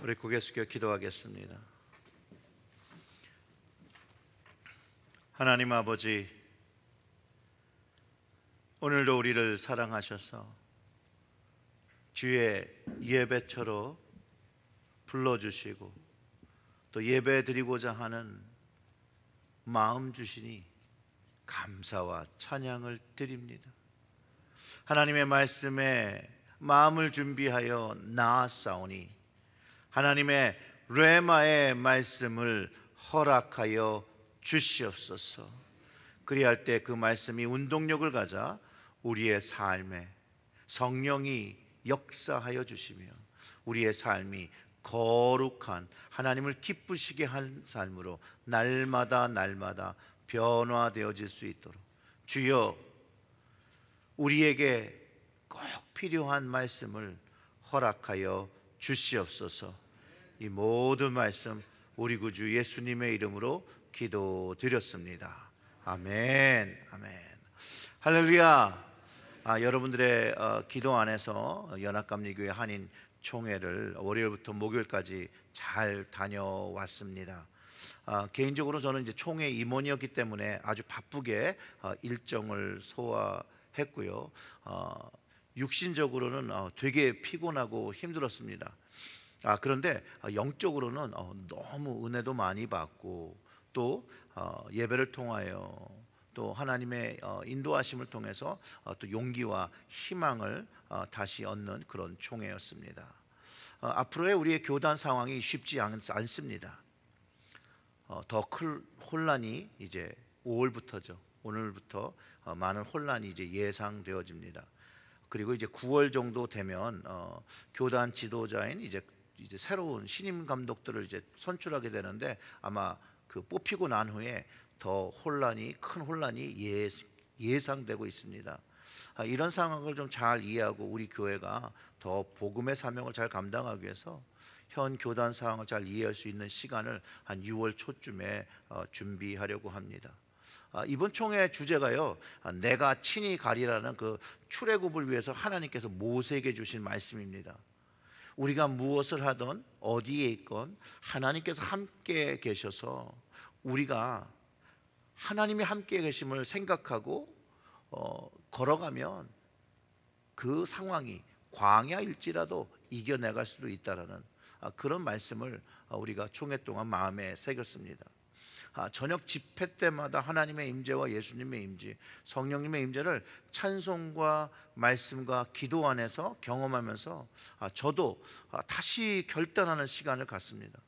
우리 고개 숙여 기도하겠습니다. 하나님 아버지, 오늘도 우리를 사랑하셔서 주의 예배처로 불러주시고 또 예배 드리고자 하는 마음 주시니 감사와 찬양을 드립니다. 하나님의 말씀에 마음을 준비하여 나아싸우니 하나님의 레마의 말씀을 허락하여 주시옵소서. 그리할 때 그 말씀이 운동력을 가져 우리의 삶에 성령이 역사하여 주시며 우리의 삶이 거룩한 하나님을 기쁘시게 한 삶으로 날마다 변화되어질 수 있도록 주여, 우리에게 꼭 필요한 말씀을 허락하여 주시옵소서. 이 모든 말씀 우리 구주 예수님의 이름으로 기도드렸습니다. 아멘. 아멘. 할렐루야. 여러분들의 기도 안에서 연합감리교회 한인 총회를 월요일부터 목요일까지 잘 다녀왔습니다. 개인적으로 저는 이제 총회 임원이었기 때문에 아주 바쁘게 일정을 소화했고요. 육신적으로는 되게 피곤하고 힘들었습니다. 그런데 영적으로는 너무 은혜도 많이 받고 또 예배를 통하여 또 하나님의 인도하심을 통해서 또 용기와 희망을 다시 얻는 그런 총회였습니다. 앞으로의 우리의 교단 상황이 쉽지 않습니다. 더 큰 혼란이 이제 5월부터죠. 오늘부터 많은 혼란이 이제 예상되어집니다. 그리고 이제 9월 정도 되면 교단 지도자인 이제 새로운 신임 감독들을 이제 선출하게 되는데 아마 그 뽑히고 난 후에 더 큰 혼란이 예상되고 있습니다. 이런 상황을 좀 잘 이해하고 우리 교회가 더 복음의 사명을 잘 감당하기 위해서 현 교단 상황을 잘 이해할 수 있는 시간을 한 6월 초쯤에 준비하려고 합니다. 이번 총회 주제가요, 내가 친히 가리라는 그 출애굽을 위해서 하나님께서 모세에게 주신 말씀입니다. 우리가 무엇을 하든 어디에 있건 하나님께서 함께 계셔서 우리가 하나님이 함께 계심을 생각하고 걸어가면 그 상황이 광야일지라도 이겨내갈 수도 있다라는 그런 말씀을 우리가 총회 동안 마음에 새겼습니다. 저녁 집회 때마다 하나님의 임재와 예수님의 임재, 성령님의 임재를 찬송과 말씀과 기도 안에서 경험하면서 저도 다시 결단하는 시간을 갖습니다.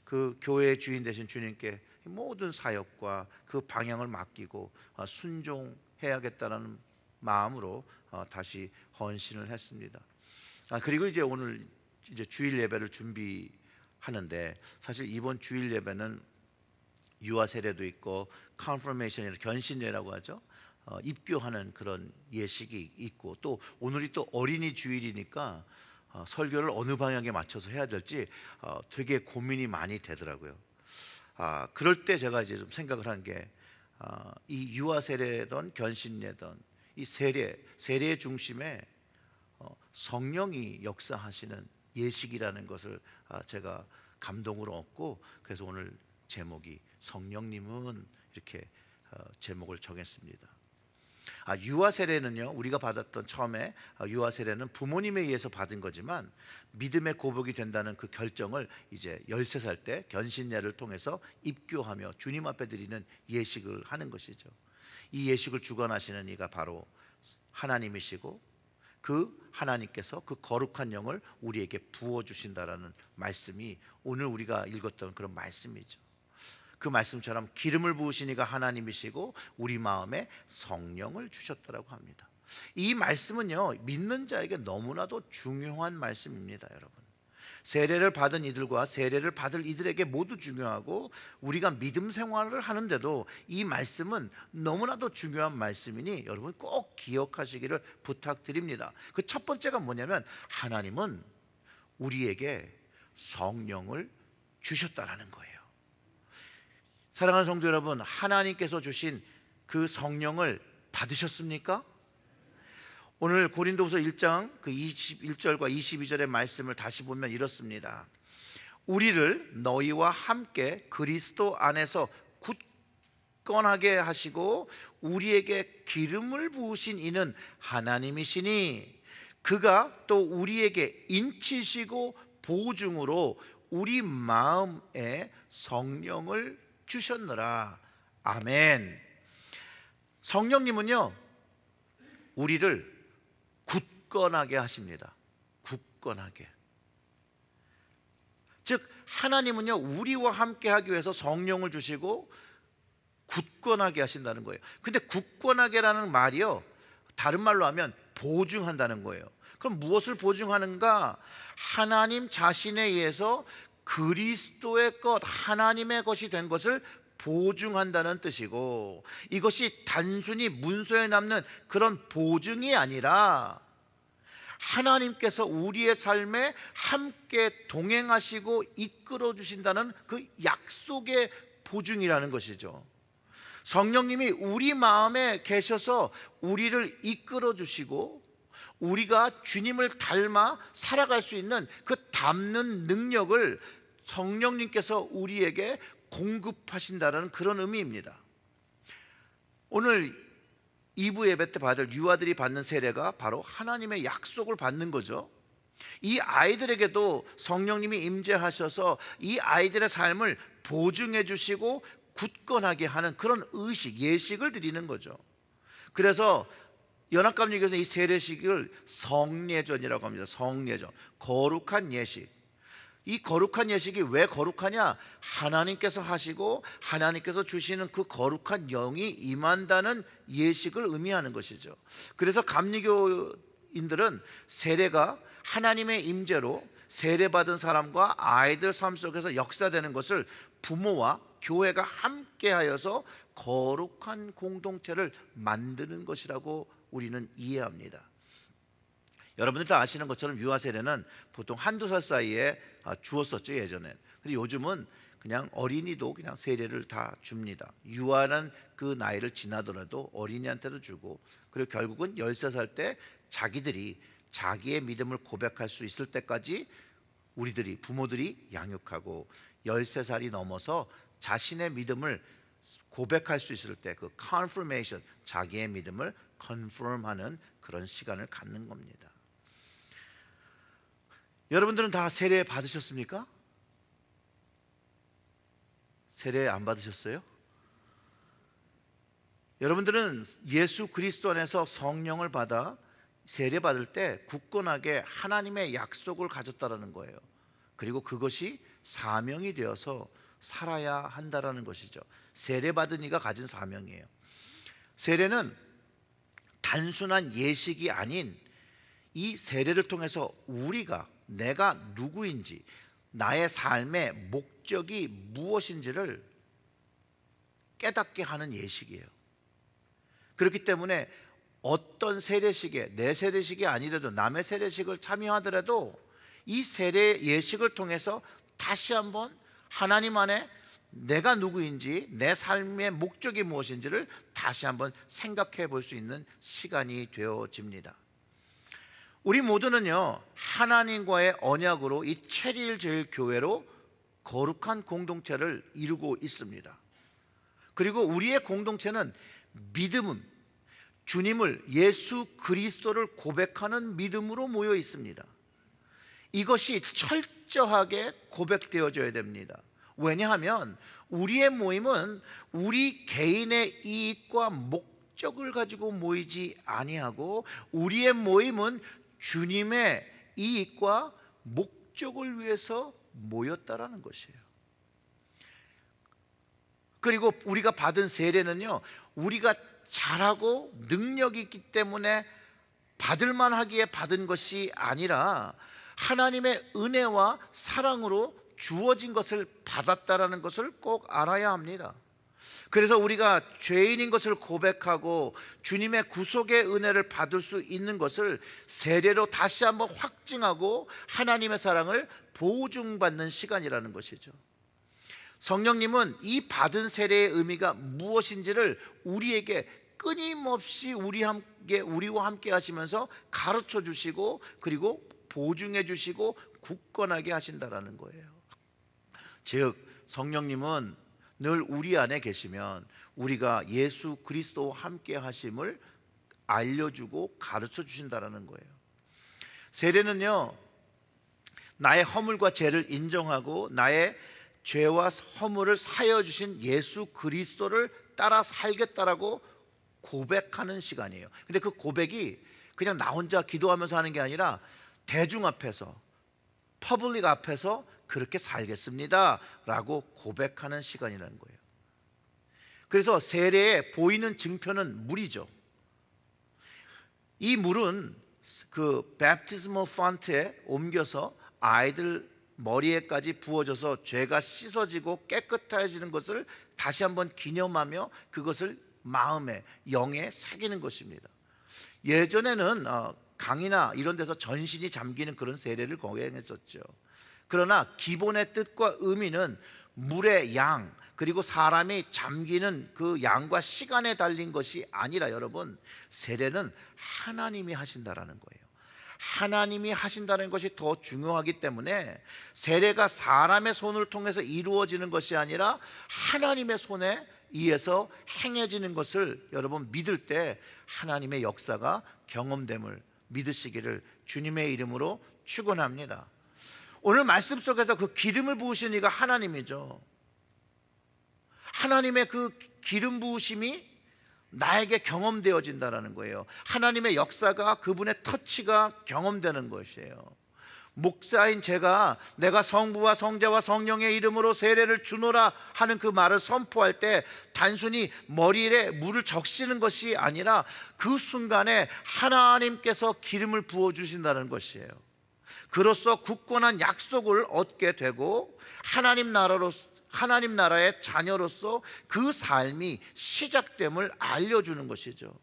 그 교회의 주인 되신 주님께 모든 사역과 그 방향을 맡기고 순종해야겠다는 마음으로 다시 헌신을 했습니다. 그리고 이제 오늘 이제 주일 예배를 준비하는데 사실 이번 주일 예배는 유아 세례도 있고 컨퍼메이션이라고 견신례라고 하죠. 입교하는 그런 예식이 있고 또 오늘이 또 어린이 주일이니까 설교를 어느 방향에 맞춰서 해야 될지 되게 고민이 많이 되더라고요. 그럴 때 제가 이제 좀 생각을 한 게 이 유아 세례든 견신례든 이 세례의 중심에 성령이 역사하시는 예식이라는 것을 제가 감동으로 얻고 그래서 오늘 제목이 성령님은 이렇게 제목을 정했습니다. 유아 세례는요, 우리가 받았던 처음에 유아 세례는 부모님에 의해서 받은 거지만 믿음의 고백이 된다는 그 결정을 이제 13살 때 견신례를 통해서 입교하며 주님 앞에 드리는 예식을 하는 것이죠. 이 예식을 주관하시는 이가 바로 하나님이시고 그 하나님께서 그 거룩한 영을 우리에게 부어 주신다라는 말씀이 오늘 우리가 읽었던 그런 말씀이죠. 그 말씀처럼 기름을 부으신 이가 하나님이시고 우리 마음에 성령을 주셨다라고 합니다. 이 말씀은요, 믿는 자에게 너무나도 중요한 말씀입니다, 여러분. 세례를 받은 이들과 세례를 받을 이들에게 모두 중요하고 우리가 믿음 생활을 하는데도 이 말씀은 너무나도 중요한 말씀이니 여러분 꼭 기억하시기를 부탁드립니다. 그 첫 번째가 뭐냐면 하나님은 우리에게 성령을 주셨다라는 거예요. 사랑하는 성도 여러분, 하나님께서 주신 그 성령을 받으셨습니까? 오늘 고린도후서 1장 그 21절과 22절의 말씀을 다시 보면 이렇습니다. 우리를 너희와 함께 그리스도 안에서 굳건하게 하시고 우리에게 기름을 부으신 이는 하나님이시니 그가 또 우리에게 인치시고 보증으로 우리 마음에 성령을 주셨느라. 아멘. 성령님은요, 우리를 굳건하게 하십니다. 굳건하게. 즉 하나님은요, 우리와 함께 하기 위해서 성령을 주시고 굳건하게 하신다는 거예요. 근데 굳건하게라는 말이요, 다른 말로 하면 보증한다는 거예요. 그럼 무엇을 보증하는가? 하나님 자신에 의해서 그리스도의 것, 하나님의 것이 된 것을 보증한다는 뜻이고, 이것이 단순히 문서에 남는 그런 보증이 아니라 하나님께서 우리의 삶에 함께 동행하시고 이끌어 주신다는 그 약속의 보증이라는 것이죠. 성령님이 우리 마음에 계셔서 우리를 이끌어 주시고 우리가 주님을 닮아 살아갈 수 있는 그 닮는 능력을 성령님께서 우리에게 공급하신다는 그런 의미입니다. 오늘 2부 예배 때 받을 유아들이 받는 세례가 바로 하나님의 약속을 받는 거죠. 이 아이들에게도 성령님이 임재하셔서 이 아이들의 삶을 보증해 주시고 굳건하게 하는 그런 의식, 예식을 드리는 거죠. 그래서 연합감리교에서 이 세례식을 성례전이라고 합니다. 성례전, 거룩한 예식. 이 거룩한 예식이 왜 거룩하냐? 하나님께서 하시고 하나님께서 주시는 그 거룩한 영이 임한다는 예식을 의미하는 것이죠. 그래서 감리교인들은 세례가 하나님의 임재로 세례받은 사람과 아이들 삶 속에서 역사되는 것을 부모와 교회가 함께하여서 거룩한 공동체를 만드는 것이라고 우리는 이해합니다. 여러분들 다 아시는 것처럼 유아 세례는 보통 한두 살 사이에 주었었죠, 예전엔. 근데 요즘은 그냥 어린이도 그냥 세례를 다 줍니다. 유아는 그 나이를 지나더라도 어린이한테도 주고, 그리고 결국은 13살 때 자기들이 자기의 믿음을 고백할 수 있을 때까지 우리들이 부모들이 양육하고 13살이 넘어서 자신의 믿음을 고백할 수 있을 때 그 confirmation, 자기의 믿음을 confirm하는 그런 시간을 갖는 겁니다. 여러분들은 다 세례 받으셨습니까? 세례 안 받으셨어요? 여러분들은 예수 그리스도 안에서 성령을 받아 세례 받을 때 굳건하게 하나님의 약속을 가졌다라는 거예요. 그리고 그것이 사명이 되어서 살아야 한다라는 것이죠. 세례 받은 이가 가진 사명이에요. 세례는 단순한 예식이 아닌, 이 세례를 통해서 우리가 내가 누구인지, 나의 삶의 목적이 무엇인지를 깨닫게 하는 예식이에요. 그렇기 때문에 어떤 세례식에, 내 세례식이 아니라도 남의 세례식을 참여하더라도 이 세례 예식을 통해서 다시 한번 하나님 안에 내가 누구인지, 내 삶의 목적이 무엇인지를 다시 한번 생각해 볼 수 있는 시간이 되어집니다. 우리 모두는요, 하나님과의 언약으로 이 체리힐 제일 교회로 거룩한 공동체를 이루고 있습니다. 그리고 우리의 공동체는 믿음은 주님을, 예수 그리스도를 고백하는 믿음으로 모여 있습니다. 이것이 철저하게 고백되어져야 됩니다. 왜냐하면 우리의 모임은 우리 개인의 이익과 목적을 가지고 모이지 아니하고, 우리의 모임은 주님의 이익과 목적을 위해서 모였다라는 것이에요. 그리고 우리가 받은 세례는요, 우리가 잘하고 능력이 있기 때문에 받을만 하기에 받은 것이 아니라 하나님의 은혜와 사랑으로 주어진 것을 받았다라는 것을 꼭 알아야 합니다. 그래서 우리가 죄인인 것을 고백하고 주님의 구속의 은혜를 받을 수 있는 것을 세례로 다시 한번 확증하고 하나님의 사랑을 보증받는 시간이라는 것이죠. 성령님은 이 받은 세례의 의미가 무엇인지를 우리에게 끊임없이 우리와 함께 하시면서 가르쳐 주시고, 그리고 보증해 주시고 굳건하게 하신다라는 거예요. 즉 성령님은 늘 우리 안에 계시면 우리가 예수 그리스도와 함께 하심을 알려주고 가르쳐 주신다라는 거예요. 세례는요, 나의 허물과 죄를 인정하고 나의 죄와 허물을 사하여 주신 예수 그리스도를 따라 살겠다라고 고백하는 시간이에요. 근데 그 고백이 그냥 나 혼자 기도하면서 하는 게 아니라 대중 앞에서, 퍼블릭 앞에서 그렇게 살겠습니다 라고 고백하는 시간이라는 거예요. 그래서 세례에 보이는 증표는 물이죠. 이 물은 그 베프티스멀 폰트에 옮겨서 아이들 머리에까지 부어져서 죄가 씻어지고 깨끗해지는 것을 다시 한번 기념하며 그것을 마음에, 영에 새기는 것입니다. 예전에는 강이나 이런 데서 전신이 잠기는 그런 세례를 거행했었죠. 그러나 기본의 뜻과 의미는 물의 양, 그리고 사람이 잠기는 그 양과 시간에 달린 것이 아니라, 여러분, 세례는 하나님이 하신다라는 거예요. 하나님이 하신다는 것이 더 중요하기 때문에 세례가 사람의 손을 통해서 이루어지는 것이 아니라 하나님의 손에 의해서 행해지는 것을 여러분 믿을 때 하나님의 역사가 경험됨을 믿으시기를 주님의 이름으로 축원합니다. 오늘 말씀 속에서 그 기름을 부으신 이가 하나님이죠. 하나님의 그 기름 부으심이 나에게 경험되어진다는 거예요. 하나님의 역사가, 그분의 터치가 경험되는 것이에요. 목사인 제가 내가 성부와 성자와 성령의 이름으로 세례를 주노라 하는 그 말을 선포할 때 단순히 머리에 물을 적시는 것이 아니라 그 순간에 하나님께서 기름을 부어주신다는 것이에요. 그로써 굳건한 약속을 얻게 되고 하나님 나라의 자녀로서 그 삶이 시작됨을 알려주는 것이죠.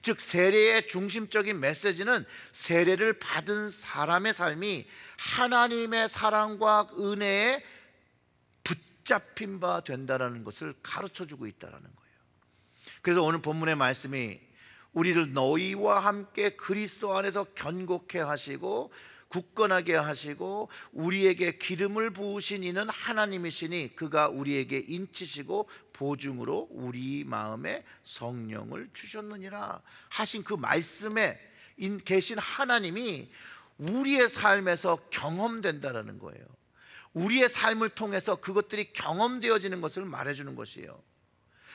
즉 세례의 중심적인 메시지는 세례를 받은 사람의 삶이 하나님의 사랑과 은혜에 붙잡힌 바 된다는 것을 가르쳐주고 있다는 거예요. 그래서 오늘 본문의 말씀이 우리를 너희와 함께 그리스도 안에서 견고케 하시고 굳건하게 하시고 우리에게 기름을 부으신 이는 하나님이시니 그가 우리에게 인치시고 보증으로 우리 마음에 성령을 주셨느니라 하신 그 말씀에 계신 하나님이 우리의 삶에서 경험된다라는 거예요. 우리의 삶을 통해서 그것들이 경험되어지는 것을 말해주는 것이에요.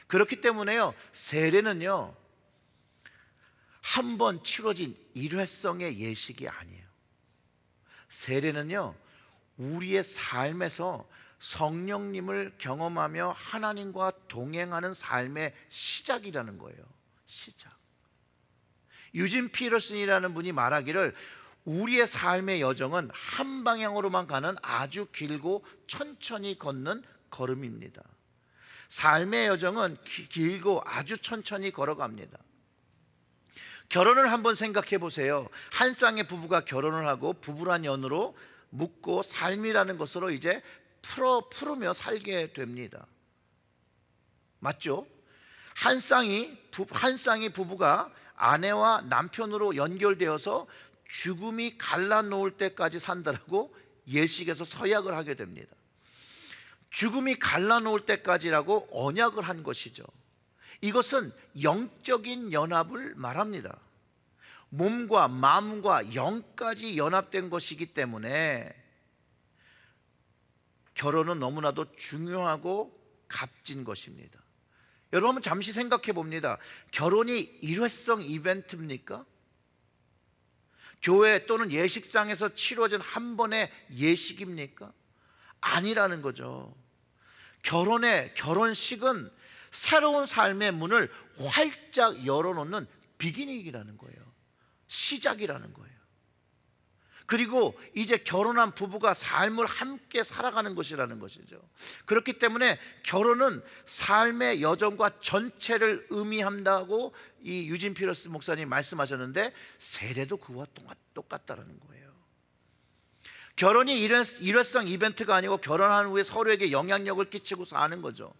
그렇기 때문에요, 세례는요 한 번 치러진 일회성의 예식이 아니에요. 세례는요 우리의 삶에서 성령님을 경험하며 하나님과 동행하는 삶의 시작이라는 거예요. 시작. 유진 피터슨이라는 분이 말하기를 우리의 삶의 여정은 한 방향으로만 가는 아주 길고 천천히 걷는 걸음입니다. 삶의 여정은 길고 아주 천천히 걸어갑니다. 결혼을 한번 생각해 보세요. 한 쌍의 부부가 결혼을 하고 부부란 연으로 묻고 삶이라는 것으로 이제 풀으며 살게 됩니다. 맞죠? 한 쌍이 부부가 아내와 남편으로 연결되어서 죽음이 갈라놓을 때까지 산다라고 예식에서 서약을 하게 됩니다. 죽음이 갈라놓을 때까지라고 언약을 한 것이죠. 이것은 영적인 연합을 말합니다. 몸과 마음과 영까지 연합된 것이기 때문에 결혼은 너무나도 중요하고 값진 것입니다. 여러분 한번 잠시 생각해 봅니다. 결혼이 일회성 이벤트입니까? 교회 또는 예식장에서 치러진 한 번의 예식입니까? 아니라는 거죠. 결혼식은 새로운 삶의 문을 활짝 열어놓는 비기닝이라는 거예요. 시작이라는 거예요. 그리고 이제 결혼한 부부가 삶을 함께 살아가는 것이라는 것이죠. 그렇기 때문에 결혼은 삶의 여정과 전체를 의미한다고 이 유진 피터슨 목사님 말씀하셨는데 세례도 그와 똑같다라는 거예요. 결혼이 일회성 이벤트가 아니고 결혼한 후에 서로에게 영향력을 끼치고 사는 거죠.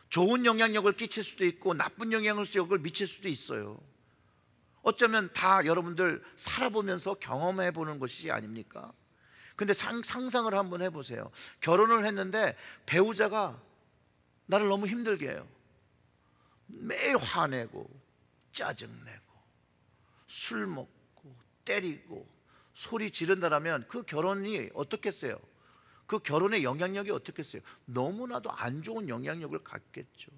좋은 영향력을 끼칠 수도 있고 나쁜 영향력을 미칠 수도 있어요. 어쩌면 다 여러분들 살아보면서 경험해 보는 것이 아닙니까? 근데 상상을 한번 해보세요. 결혼을 했는데 배우자가 나를 너무 힘들게 해요. 매일 화내고 짜증내고 술 먹고 때리고 소리 지른다라면 그 결혼이 어떻겠어요? 그 결혼의 영향력이 어떻겠어요? 너무나도 안 좋은 영향력을 갖겠죠.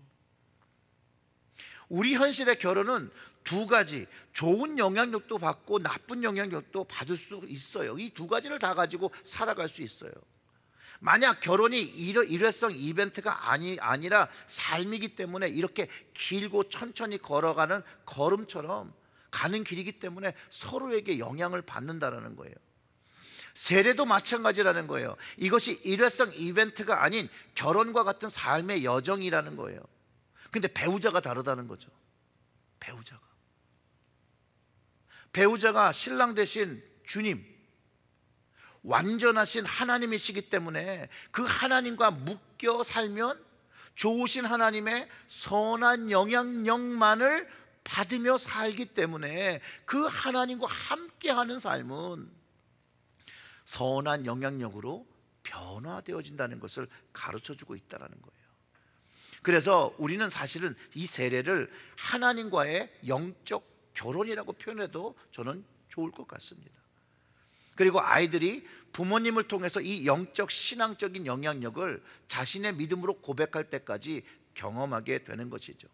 우리 현실의 결혼은 두 가지, 좋은 영향력도 받고 나쁜 영향력도 받을 수 있어요. 이 두 가지를 다 가지고 살아갈 수 있어요. 만약 결혼이 일회성 이벤트가 아니라 삶이기 때문에 이렇게 길고 천천히 걸어가는 걸음처럼 가는 길이기 때문에 서로에게 영향을 받는다라는 거예요. 세례도 마찬가지라는 거예요. 이것이 일회성 이벤트가 아닌 결혼과 같은 삶의 여정이라는 거예요. 근데 배우자가 다르다는 거죠. 배우자가 신랑 대신 주님, 완전하신 하나님이시기 때문에 그 하나님과 묶여 살면 좋으신 하나님의 선한 영향력만을 받으며 살기 때문에 그 하나님과 함께하는 삶은 선한 영향력으로 변화되어진다는 것을 가르쳐주고 있다는 거예요. 그래서 우리는 사실은 이 세례를 하나님과의 영적 결혼이라고 표현해도 저는 좋을 것 같습니다. 그리고 아이들이 부모님을 통해서 이 영적 신앙적인 영향력을 자신의 믿음으로 고백할 때까지 경험하게 되는 것이죠.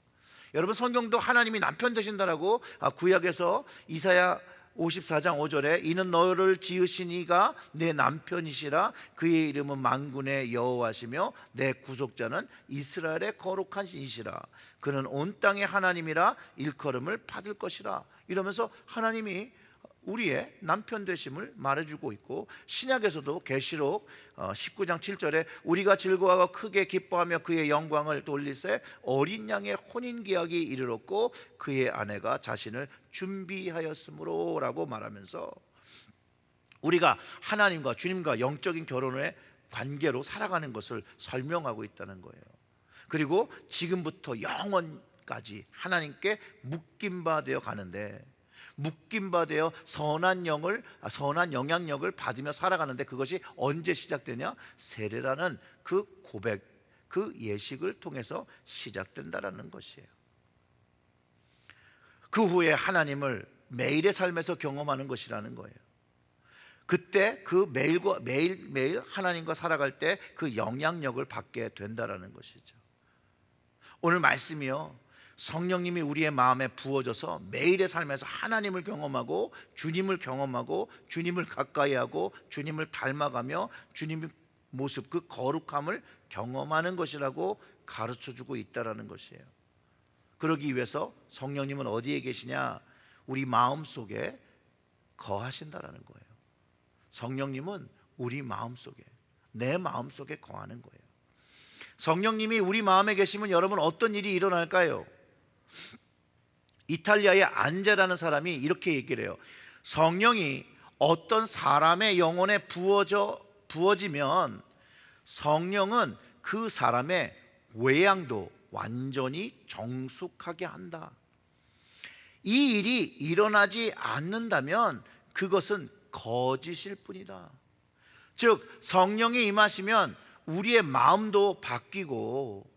여러분, 성경도 하나님이 남편 되신다라고 구약에서 이사야 54장 5절에 이는 너를 지으신 이가 내 남편이시라 그의 이름은 만군의 여호와시며 내 구속자는 이스라엘의 거룩한 신이시라 그는 온 땅의 하나님이라 일컬음을 받을 것이라 이러면서 하나님이 우리의 남편 되심을 말해주고 있고, 신약에서도 계시록 19장 7절에 우리가 즐거워하고 크게 기뻐하며 그의 영광을 돌리세 어린 양의 혼인계약이 이르렀고 그의 아내가 자신을 준비하였으므로 라고 말하면서 우리가 하나님과 주님과 영적인 결혼의 관계로 살아가는 것을 설명하고 있다는 거예요. 그리고 지금부터 영원까지 하나님께 묶임바 되어 가는데, 묶임바 되어 선한 영향력을 받으며 살아가는데 그것이 언제 시작되냐? 세례라는 그 고백, 그 예식을 통해서 시작된다라는 것이에요. 그 후에 하나님을 매일의 삶에서 경험하는 것이라는 거예요. 그때 그 매일 하나님과 살아갈 때 그 영향력을 받게 된다라는 것이죠. 오늘 말씀이요, 성령님이 우리의 마음에 부어져서 매일의 삶에서 하나님을 경험하고 주님을 가까이하고 주님을 닮아가며 주님의 모습, 그 거룩함을 경험하는 것이라고 가르쳐주고 있다라는 것이에요. 그러기 위해서 성령님은 어디에 계시냐? 우리 마음속에 거하신다라는 거예요. 성령님은 우리 마음속에, 내 마음속에 거하는 거예요. 성령님이 우리 마음에 계시면 여러분 어떤 일이 일어날까요? 이탈리아의 안제라는 사람이 이렇게 얘기를 해요. 성령이 어떤 사람의 영혼에 부어지면 성령은 그 사람의 외양도 완전히 정숙하게 한다. 이 일이 일어나지 않는다면 그것은 거짓일 뿐이다. 즉 성령이 임하시면 우리의 마음도 바뀌고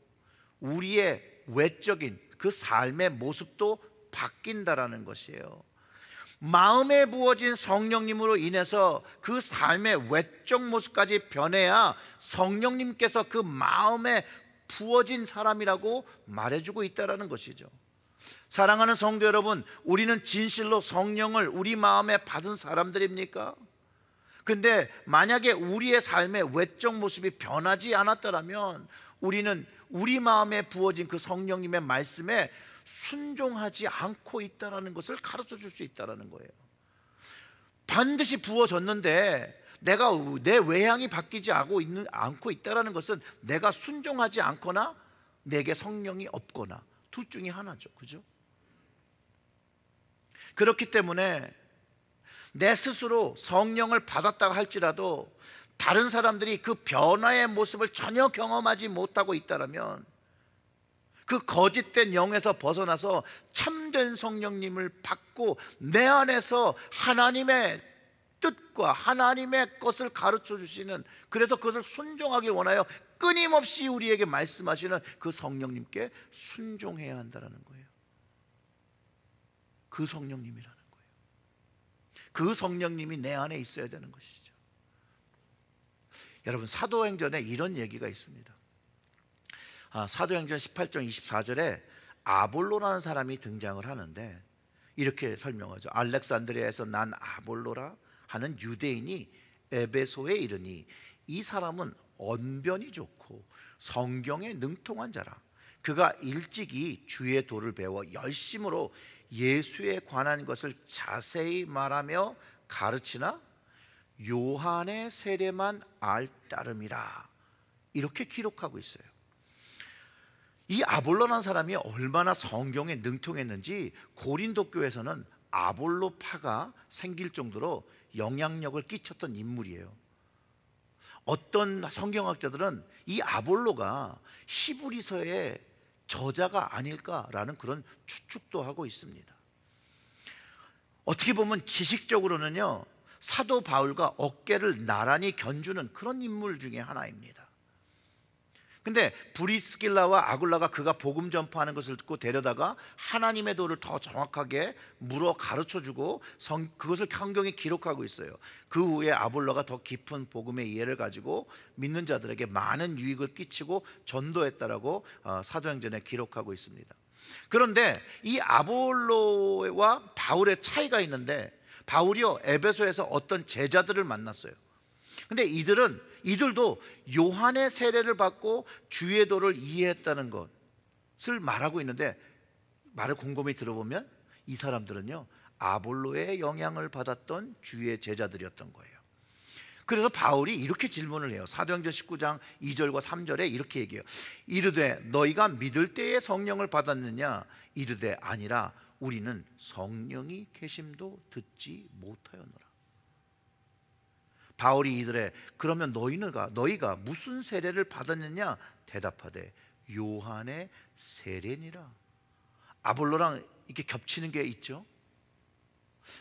우리의 외적인 그 삶의 모습도 바뀐다라는 것이에요. 마음에 부어진 성령님으로 인해서 그 삶의 외적 모습까지 변해야 성령님께서 그 마음에 부어진 사람이라고 말해주고 있다는 것이죠. 사랑하는 성도 여러분, 우리는 진실로 성령을 우리 마음에 받은 사람들입니까? 근데 만약에 우리의 삶의 외적 모습이 변하지 않았더라면 우리는 우리 마음에 부어진 그 성령님의 말씀에 순종하지 않고 있다는 것을 가르쳐 줄 수 있다는 거예요. 반드시 부어졌는데 내가 내 외향이 바뀌지 않고 있다는 것은 내가 순종하지 않거나 내게 성령이 없거나 둘 중에 하나죠. 그죠? 그렇기 때문에 내 스스로 성령을 받았다고 할지라도 다른 사람들이 그 변화의 모습을 전혀 경험하지 못하고 있다면 그 거짓된 영에서 벗어나서 참된 성령님을 받고 내 안에서 하나님의 뜻과 하나님의 것을 가르쳐 주시는, 그래서 그것을 순종하길 원하여 끊임없이 우리에게 말씀하시는 그 성령님께 순종해야 한다는 거예요. 그 성령님이라는 거예요. 그 성령님이 내 안에 있어야 되는 것이죠. 여러분, 사도행전에 이런 얘기가 있습니다. 사도행전 18장 24절에 아볼로라는 사람이 등장을 하는데 이렇게 설명하죠. 알렉산드리아에서 난 아볼로라 하는 유대인이 에베소에 이르니 이 사람은 언변이 좋고 성경에 능통한 자라. 그가 일찍이 주의 도를 배워 열심으로 예수에 관한 것을 자세히 말하며 가르치나 요한의 세례만 알 따름이라. 이렇게 기록하고 있어요. 이 아볼로라는 사람이 얼마나 성경에 능통했는지 고린도 교회에서는 아볼로파가 생길 정도로 영향력을 끼쳤던 인물이에요. 어떤 성경학자들은 이 아볼로가 히브리서의 저자가 아닐까라는 그런 추측도 하고 있습니다. 어떻게 보면 지식적으로는요, 사도 바울과 어깨를 나란히 견주는 그런 인물 중에 하나입니다. 근데 브리스길라와 아굴라가 그가 복음 전파하는 것을 듣고 데려다가 하나님의 도를 더 정확하게 물어 가르쳐주고 그것을 성경에 기록하고 있어요. 그 후에 아볼로가 더 깊은 복음의 이해를 가지고 믿는 자들에게 많은 유익을 끼치고 전도했다라고 사도행전에 기록하고 있습니다. 그런데 이 아볼로와 바울의 차이가 있는데, 바울이요 에베소에서 어떤 제자들을 만났어요. 근데 이들도 요한의 세례를 받고 주의 도를 이해했다는 것을 말하고 있는데, 말을 곰곰이 들어보면 이 사람들은요 아볼로의 영향을 받았던 주의 제자들이었던 거예요. 그래서 바울이 이렇게 질문을 해요. 사도행전 19장 2절과 3절에 이렇게 얘기해요. 이르되 너희가 믿을 때에 성령을 받았느냐? 이르되 아니라 우리는 성령이 계심도 듣지 못하였노라. 바울이 이들에 그러면 너희가 무슨 세례를 받았느냐? 대답하되 요한의 세례니라. 아볼로랑 이렇게 겹치는 게 있죠.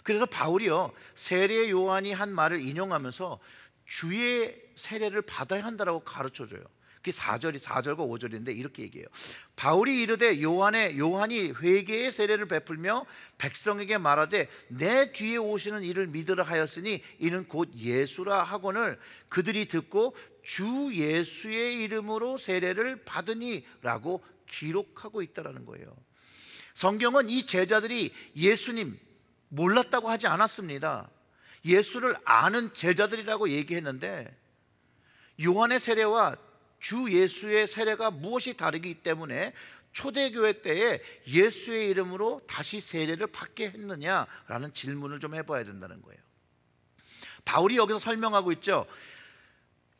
그래서 바울이요 세례 요한이 한 말을 인용하면서 주의 세례를 받아야 한다라고 가르쳐줘요. 그게 4절과 5절인데 이렇게 얘기해요. 바울이 이르되 요한이 회개의 세례를 베풀며 백성에게 말하되 내 뒤에 오시는 이를 믿으라 하였으니 이는 곧 예수라 하거늘 그들이 듣고 주 예수의 이름으로 세례를 받으니라고 기록하고 있다라는 거예요. 성경은 이 제자들이 예수님 몰랐다고 하지 않았습니다. 예수를 아는 제자들이라고 얘기했는데, 요한의 세례와 주 예수의 세례가 무엇이 다르기 때문에 초대교회 때에 예수의 이름으로 다시 세례를 받게 했느냐라는 질문을 좀 해봐야 된다는 거예요. 바울이 여기서 설명하고 있죠.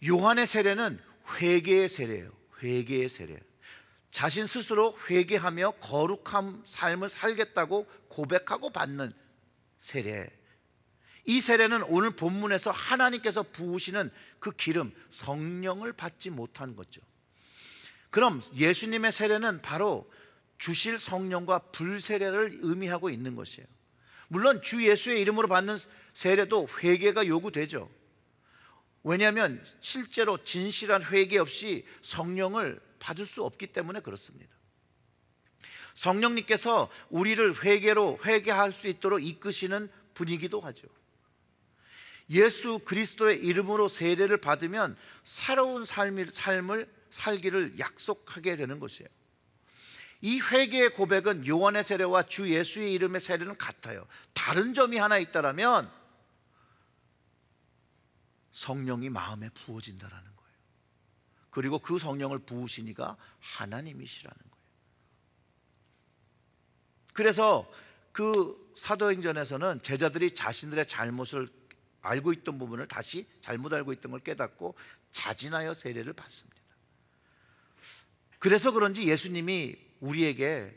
요한의 세례는 회개의 세례예요. 회개의 세례. 자신 스스로 회개하며 거룩한 삶을 살겠다고 고백하고 받는 세례. 이 세례는 오늘 본문에서 하나님께서 부으시는 그 기름 성령을 받지 못한 거죠. 그럼 예수님의 세례는 바로 주실 성령과 불세례를 의미하고 있는 것이에요. 물론 주 예수의 이름으로 받는 세례도 회개가 요구되죠. 왜냐하면 실제로 진실한 회개 없이 성령을 받을 수 없기 때문에 그렇습니다. 성령님께서 우리를 회개할 수 있도록 이끄시는 분이기도 하죠. 예수 그리스도의 이름으로 세례를 받으면 새로운 삶을 살기를 약속하게 되는 것이에요. 이 회개의 고백은 요한의 세례와 주 예수의 이름의 세례는 같아요. 다른 점이 하나 있다면 성령이 마음에 부어진다라는 거예요. 그리고 그 성령을 부으시니까 하나님이시라는 거예요. 그래서 그 사도행전에서는 제자들이 자신들의 잘못을 알고 있던 부분을 다시 잘못 알고 있던 걸 깨닫고 자진하여 세례를 받습니다. 그래서 그런지 예수님이 우리에게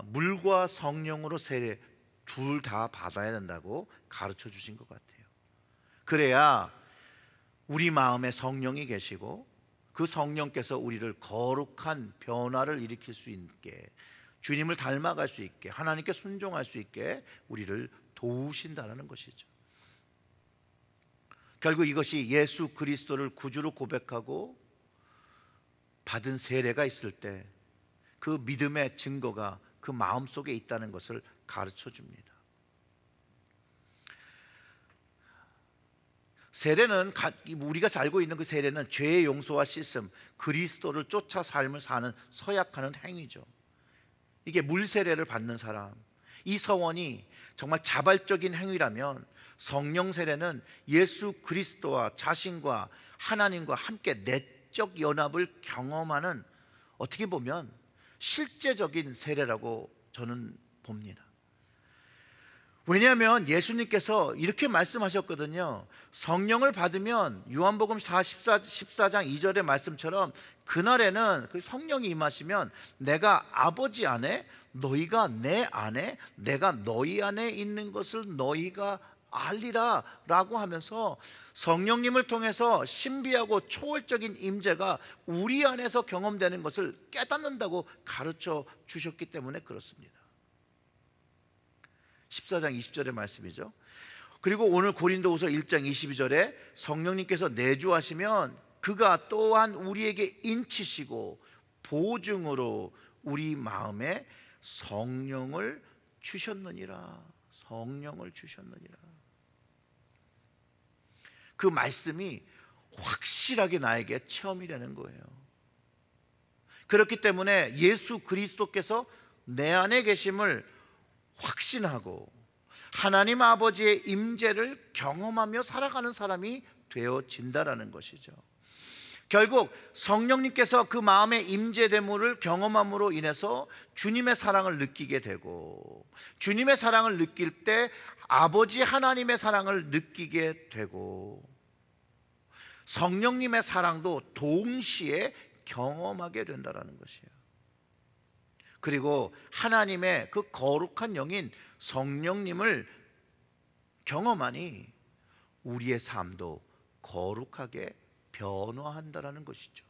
물과 성령으로 세례 둘 다 받아야 된다고 가르쳐 주신 것 같아요. 그래야 우리 마음에 성령이 계시고 그 성령께서 우리를 거룩한 변화를 일으킬 수 있게, 주님을 닮아갈 수 있게, 하나님께 순종할 수 있게 우리를 도우신다는 것이죠. 결국 이것이 예수 그리스도를 구주로 고백하고 받은 세례가 있을 때 그 믿음의 증거가 그 마음속에 있다는 것을 가르쳐 줍니다. 세례는 우리가 살고 있는 그 세례는 죄의 용서와 씻음, 그리스도를 쫓아 삶을 사는 서약하는 행위죠. 이게 물 세례를 받는 사람, 이 서원이 정말 자발적인 행위라면 성령 세례는 예수 그리스도와 자신과 하나님과 함께 내적 연합을 경험하는, 어떻게 보면 실제적인 세례라고 저는 봅니다. 왜냐하면 예수님께서 이렇게 말씀하셨거든요. 성령을 받으면 요한복음 14장 2절의 말씀처럼 그날에는 그 성령이 임하시면 내가 아버지 안에, 너희가 내 안에, 내가 너희 안에 있는 것을 너희가 알리라 라고 하면서 성령님을 통해서 신비하고 초월적인 임재가 우리 안에서 경험되는 것을 깨닫는다고 가르쳐 주셨기 때문에 그렇습니다. 14장 20절의 말씀이죠. 그리고 오늘 고린도후서 1장 22절에 성령님께서 내주하시면 그가 또한 우리에게 인치시고 보증으로 우리 마음에 성령을 주셨느니라. 성령을 주셨느니라. 그 말씀이 확실하게 나에게 체험이 되는 거예요. 그렇기 때문에 예수 그리스도께서 내 안에 계심을 확신하고 하나님 아버지의 임재를 경험하며 살아가는 사람이 되어진다라는 것이죠. 결국 성령님께서 그 마음의 임재됨을 경험함으로 인해서 주님의 사랑을 느끼게 되고, 주님의 사랑을 느낄 때 아버지 하나님의 사랑을 느끼게 되고, 성령님의 사랑도 동시에 경험하게 된다라는 것이에요. 그리고 하나님의 그 거룩한 영인 성령님을 경험하니 우리의 삶도 거룩하게 변화한다라는 것이죠.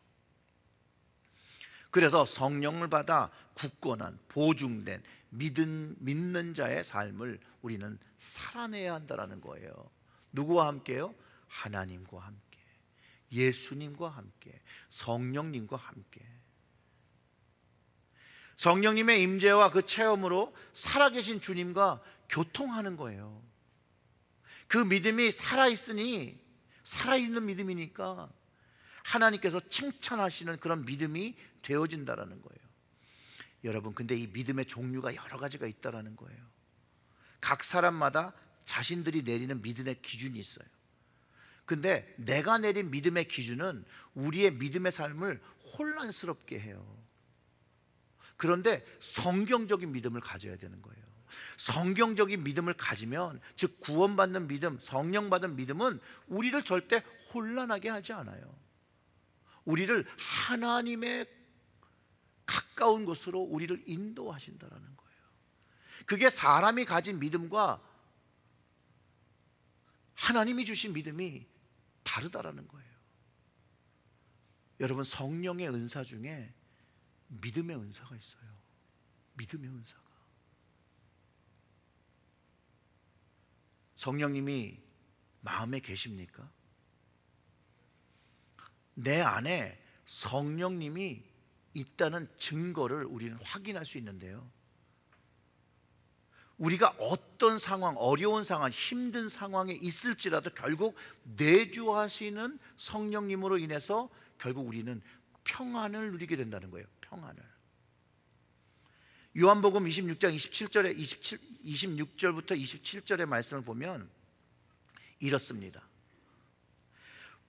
그래서 성령을 받아 굳건한 보증된 믿는 자의 삶을 우리는 살아내야 한다는 거예요. 누구와 함께요? 하나님과 함께, 예수님과 함께, 성령님과 함께. 성령님의 임재와 그 체험으로 살아계신 주님과 교통하는 거예요. 그 믿음이 살아있으니, 살아있는 믿음이니까 하나님께서 칭찬하시는 그런 믿음이 되어진다라는 거예요. 여러분, 근데 이 믿음의 종류가 여러 가지가 있다라는 거예요. 각 사람마다 자신들이 내리는 믿음의 기준이 있어요. 근데 내가 내린 믿음의 기준은 우리의 믿음의 삶을 혼란스럽게 해요. 그런데 성경적인 믿음을 가져야 되는 거예요. 성경적인 믿음을 가지면, 즉 구원받는 믿음, 성령 받은 믿음은 우리를 절대 혼란하게 하지 않아요. 우리를 하나님의 가까운 곳으로 우리를 인도하신다라는 거예요. 그게 사람이 가진 믿음과 하나님이 주신 믿음이 다르다라는 거예요. 여러분, 성령의 은사 중에 믿음의 은사가 있어요. 믿음의 은사가. 성령님이 마음에 계십니까? 내 안에 성령님이 있다는 증거를 우리는 확인할 수 있는데요. 우리가 어떤 상황, 어려운 상황, 힘든 상황에 있을지라도 결국 내주하시는 성령님으로 인해서 결국 우리는 평안을 누리게 된다는 거예요. 평안을. 요한복음 26장 26절부터 27절의 말씀을 보면 이렇습니다.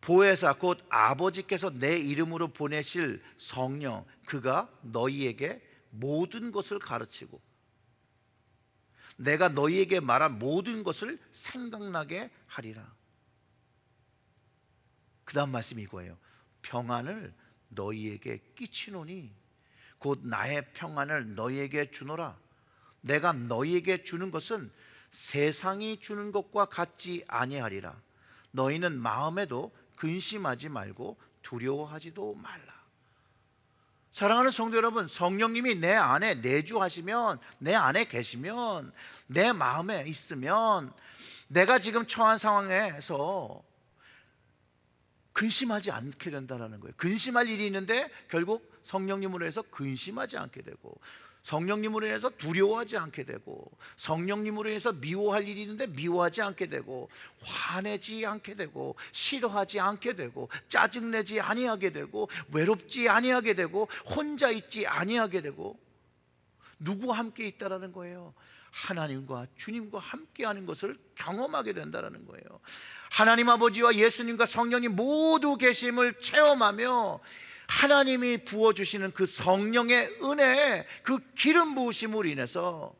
보혜사 곧 아버지께서 내 이름으로 보내실 성령, 그가 너희에게 모든 것을 가르치고 내가 너희에게 말한 모든 것을 생각나게 하리라. 그 다음 말씀이 이거예요. 평안을 너희에게 끼치노니 곧 나의 평안을 너희에게 주노라. 내가 너희에게 주는 것은 세상이 주는 것과 같지 아니하리라. 너희는 마음에도 근심하지 말고 두려워하지도 말라. 사랑하는 성도 여러분, 성령님이 내 안에 내주하시면, 내 안에 계시면, 내 마음에 있으면 내가 지금 처한 상황에서 근심하지 않게 된다는 거예요. 근심할 일이 있는데 결국 성령님으로 해서 근심하지 않게 되고, 성령님으로 인해서 두려워하지 않게 되고, 성령님으로 인해서 미워할 일이 있는데 미워하지 않게 되고, 화내지 않게 되고, 싫어하지 않게 되고, 짜증내지 아니하게 되고, 외롭지 아니하게 되고, 혼자 있지 아니하게 되고, 누구와 함께 있다라는 거예요? 하나님과 주님과 함께하는 것을 경험하게 된다는 거예요. 하나님 아버지와 예수님과 성령님 모두 계심을 체험하며 하나님이 부어주시는 그 성령의 은혜, 그 기름 부으심으로 인해서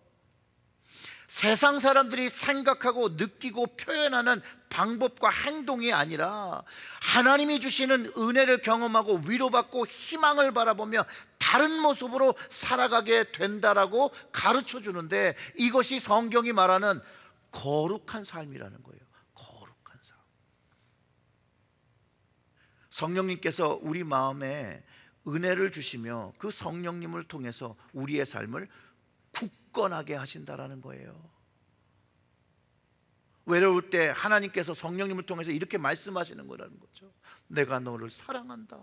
세상 사람들이 생각하고 느끼고 표현하는 방법과 행동이 아니라 하나님이 주시는 은혜를 경험하고 위로받고 희망을 바라보며 다른 모습으로 살아가게 된다라고 가르쳐 주는데, 이것이 성경이 말하는 거룩한 삶이라는 거예요. 거룩한 삶. 성령님께서 우리 마음에 은혜를 주시며 그 성령님을 통해서 우리의 삶을 굳건하게 하신다라는 거예요. 외로울 때 하나님께서 성령님을 통해서 이렇게 말씀하시는 거라는 거죠. 내가 너를 사랑한다.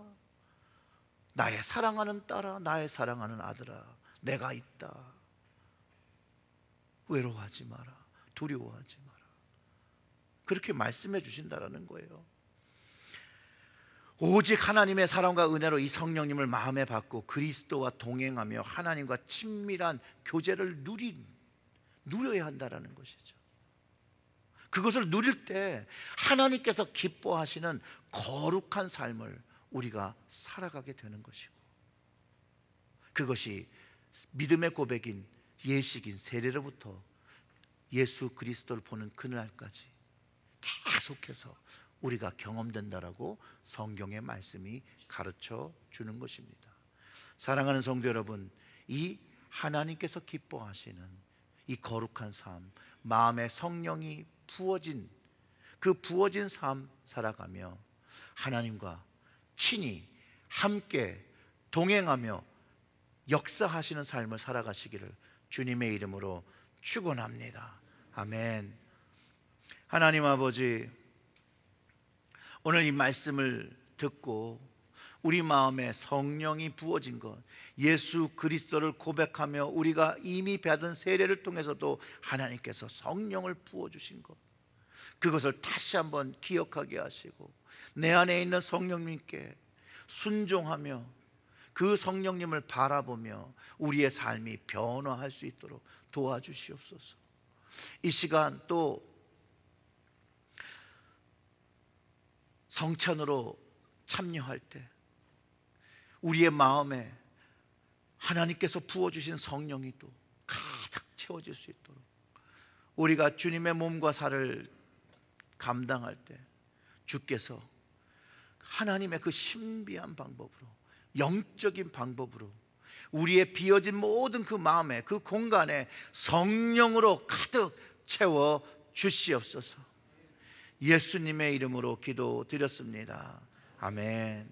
나의 사랑하는 딸아, 나의 사랑하는 아들아, 내가 있다. 외로워하지 마라. 두려워하지 마라. 그렇게 말씀해 주신다라는 거예요. 오직 하나님의 사랑과 은혜로 이 성령님을 마음에 받고 그리스도와 동행하며 하나님과 친밀한 교제를 누려야 한다라는 것이죠. 그것을 누릴 때 하나님께서 기뻐하시는 거룩한 삶을 우리가 살아가게 되는 것이고, 그것이 믿음의 고백인 예식인 세례로부터 예수 그리스도를 보는 그날까지 계속해서 우리가 경험된다라고 성경의 말씀이 가르쳐 주는 것입니다. 사랑하는 성도 여러분, 이 하나님께서 기뻐하시는 이 거룩한 삶, 마음에 성령이 부어진 그 부어진 삶 살아가며 하나님과 친히 함께 동행하며 역사하시는 삶을 살아가시기를 주님의 이름으로 축원합니다. 아멘. 하나님 아버지, 오늘 이 말씀을 듣고 우리 마음에 성령이 부어진 것, 예수 그리스도를 고백하며 우리가 이미 받은 세례를 통해서도 하나님께서 성령을 부어주신 것, 그것을 다시 한번 기억하게 하시고 내 안에 있는 성령님께 순종하며 그 성령님을 바라보며 우리의 삶이 변화할 수 있도록 도와주시옵소서. 이 시간 또 성찬으로 참여할 때 우리의 마음에 하나님께서 부어주신 성령이 또 가득 채워질 수 있도록 우리가 주님의 몸과 살을 감당할 때 주께서 하나님의 그 신비한 방법으로, 영적인 방법으로 우리의 비어진 모든 그 마음에, 그 공간에 성령으로 가득 채워 주시옵소서. 예수님의 이름으로 기도드렸습니다. 아멘.